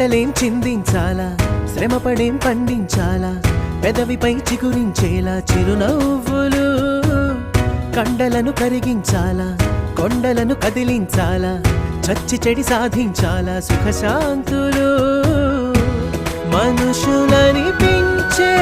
చెమటలేం చిందించాలా, శ్రమపడేం పండించాలా, పెదవిపై చిగురించేలా చిరునవ్వులు. కండలను కరిగించాలా, కొండలను కదిలించాలా, చచ్చి చెడి సాధించాలా సుఖశాంతులు. మనుషులని పించే